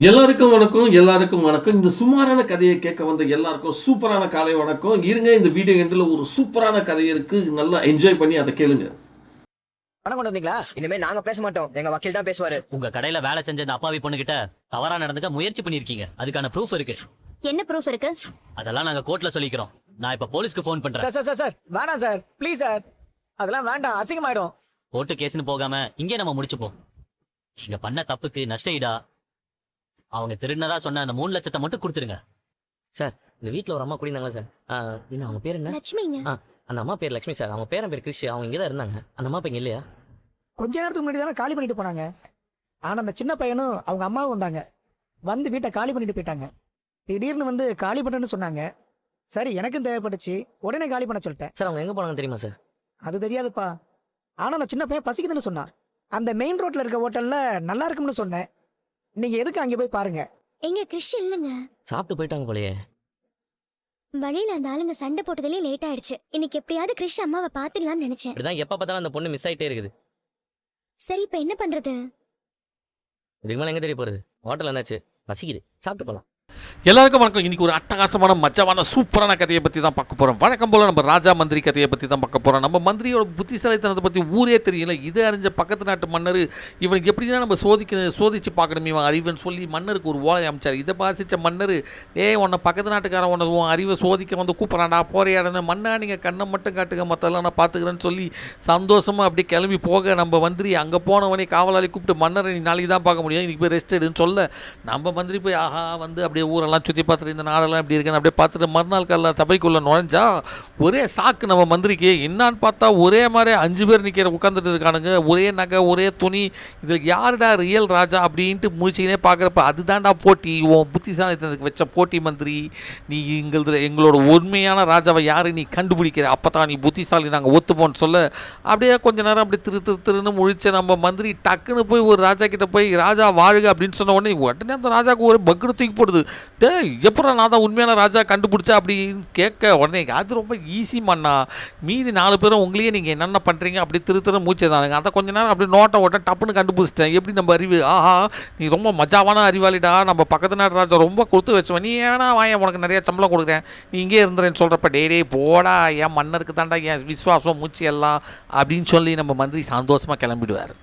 எல்லாருக்கும் வணக்கம். எல்லாருக்கும் வணக்கம். இந்த சுமாரான கதையை கேட்க வந்த எல்லாருக்கும் சூப்பரான காலை வணக்கம். இருங்க, இந்த வீடியோ எண்டில் ஒரு சூப்பரான கதை இருக்கு. நல்லா என்ஜாய் பண்ணி அதை கேளுங்க. பணம் கொண்டு வந்தீங்களா? இனிமே நாங்க பேச மாட்டோம், எங்க வக்கீல் தான் பேசுவாரு. உங்க கடையில வேலை செஞ்ச அந்த அப்பாவி பொண்ணுகிட்ட தவறா நடந்துக்க முயற்சி பண்ணிருக்கீங்க. அதுக்கான ப்ரூஃப் இருக்கு. என்ன ப்ரூஃப் இருக்கு? அதெல்லாம் நாங்க கோர்ட்ல சொல்லிக்கிறோம். நான் இப்ப போலீஸ்க்கு ஃபோன் பண்றேன். சார் சார் சார் சார் வேணாம் சார், ப்ளீஸ் சார், அதெல்லாம் வேண்டாம், அசிங்கமாயிடும். கோர்ட்டு கேஸ்னு போகாம இங்கே நம்ம முடிச்சுப்போம். நீங்க பண்ண தப்புக்கு நஷ்ட ஈடா அவங்க திருடினதா சொன்ன அந்த 3 லட்சத்தை மட்டும் கொடுத்துருங்க. சார், இந்த வீட்டில் ஒரு அம்மா குடியிருந்தாங்களா சார்? இன்னும் அவங்க பேர் என்ன? லட்சுமிங்க. அந்த அம்மா பேர் லட்சுமி சார். அவங்க பேரன் பேர் கிறிஷ். அவங்க இங்கே தான் இருந்தாங்க. அந்த அம்மா இப்போ இங்கே இல்லையா? கொஞ்ச நேரத்துக்கு முன்னாடி தானே காலி பண்ணிட்டு போனாங்க. ஆனா அந்த சின்ன பையனும் அவங்க அம்மாவும் வந்தாங்க, வந்து வீட்டை காலி பண்ணிட்டு போயிட்டாங்க. திடீர்னு வந்து காலி பண்ணுறேன்னு சொன்னாங்க. சரி, எனக்கும் தேவைப்பட்டுச்சு, உடனே காலி பண்ண சொல்லிட்டேன். சார், அவங்க எங்கே போனாங்க தெரியுமா சார்? அது தெரியாதுப்பா. ஆனா அந்த சின்ன பையன் பசிக்குதுன்னு சொன்னான். அந்த மெயின் ரோட்ல இருக்க ஹோட்டல்ல நல்லா இருக்கும்னு சொன்னேன். நீங்க எதுக்கு அங்கே போய் பாருங்க. எங்க கிறிஷ் இல்லங்க. சாப்பிட்டு போயிட்டாங்க போலயே. வழியில அந்த ஆளுங்க சண்டை போட்டதுலயே லேட் ஆயிடுச்சு. இன்னைக்கு எப்படியாவது கிறிஷ் அம்மாவை பாத்துடலாம்னு நினைச்சேன். இப்படிதான் எப்போ பார்த்தாலும் அந்த பொண்ணு மிஸ் ஆகிட்டே இருக்குது. சரி, இப்ப என்ன பண்றது? இதுக்கு மேலே எங்கே தெரிய போகிறது? ஹோட்டல் என்னாச்சு? பசிக்குது, சாப்பிட்டு போகலாம். எல்லாருக்கும் வணக்கம். இன்னைக்கு ஒரு அட்டகாசமான மஜாவான சூப்பரான கதையை பற்றி தான் பார்க்க போகிறோம். வழக்கம் போல் நம்ம ராஜா மந்திரி கதையை பற்றி தான் பார்க்க போகிறோம். நம்ம மந்திரியோட புத்திசாலித்தனத்தை பற்றி ஊரே தெரியல. இதை அறிஞ்ச பக்கத்து நாட்டு மன்னர் இவனுக்கு எப்படின்னா நம்ம சோதிச்சு பார்க்கணுமே இவன் அறிவுன்னு சொல்லி மன்னருக்கு ஒரு ஓலை அமைச்சார். இதை பாசித்த மன்னர், உன்னை பக்கத்து நாட்டுக்காரன் உன் அறிவை சோதிக்க வந்து கூப்பிட்றான்டா, போறையாடன்னு. மன்னா நீங்கள் கண்ணை மட்டும் காட்டுங்க, மற்றெல்லாம் நான் பார்த்துக்கிறேன்னு சொல்லி சந்தோஷமாக அப்படியே கிளம்பி போக, நம்ம மந்திரி அங்கே போனவனே காவலாளி கூப்பிட்டு, மன்னரை நீ நாளைக்கு தான் பார்க்க முடியும், இன்றைக்கி போய் ரெஸ்ட் எடுன்னு சொல்ல, நம்ம மந்திரி போய் ஆஹா வந்து அப்படியே ஊரெல்லாம் சுற்றி பார்த்துட்டு இந்த நாடெல்லாம் எப்படி இருக்குன்னு அப்படியே பார்த்துட்டு மறுநாள் காலைல சபைக்குள்ளே நுழைஞ்சா ஒரே சாக்கு நம்ம மந்திரிக்கு. என்னான்னு பார்த்தா ஒரே மாதிரி 5 பேர் நிற்கிற உட்காந்துட்டு இருக்கானுங்க. ஒரே நகை, ஒரே துணி. இதில் யாருடா ரியல் ராஜா அப்படின்ட்டு முடிச்சிக்கினே பார்க்குறப்ப அதுதான்டா போட்டி, உன் புத்திசாலித்தனத்துக்கு வச்ச போட்டி மந்திரி. நீ எங்களோட உண்மையான ராஜாவை யாரை நீ கண்டுபிடிக்கிற, அப்போ தான் நீ புத்திசாலி, நாங்கள் ஒத்துப்போன்னு சொல்ல அப்படியே கொஞ்ச நேரம் அப்படி திருன்னு முழிச்ச நம்ம மந்திரி டக்குன்னு போய் ஒரு ராஜா கிட்ட போய் ராஜா வாழ்க அப்படின்னு சொன்ன உடனே அந்த ராஜாவுக்கு ஒரு பக்குன்னு தூக்கி போடுது. எப்படா நான் தான் உண்மையான ராஜா கண்டுபிடிச்சா அப்படின்னு கேட்க உடனே அது ரொம்ப ஈஸி மண்ணா, மீதி 4 பேரும் உங்களையே நீங்கள் என்னென்ன பண்ணுறீங்க அப்படி திரு மூச்சதானுங்க. அதை கொஞ்ச நேரம் அப்படி நோட்டை டப்புன்னு கண்டுபிடிச்சிட்டேன். எப்படி நம்ம அறிவு, ஆஹா நீ ரொம்ப மஜாவான அறிவாளிடா, நம்ம பக்கத்து நாட்டு ராஜா ரொம்ப கொடுத்து வச்சுவன், நீ ஏன்னா வாங்க உனக்கு நிறைய சம்பளம் கொடுக்குறேன், நீ இங்கே இருந்துறேன்னு சொல்கிறப்ப டே போடா, என் மன்னருக்கு தாண்டா என் விஸ்வாசம் மூச்சு எல்லாம் அப்படின்னு சொல்லி நம்ம மந்திரி சந்தோஷமாக கிளம்பிடுவார்.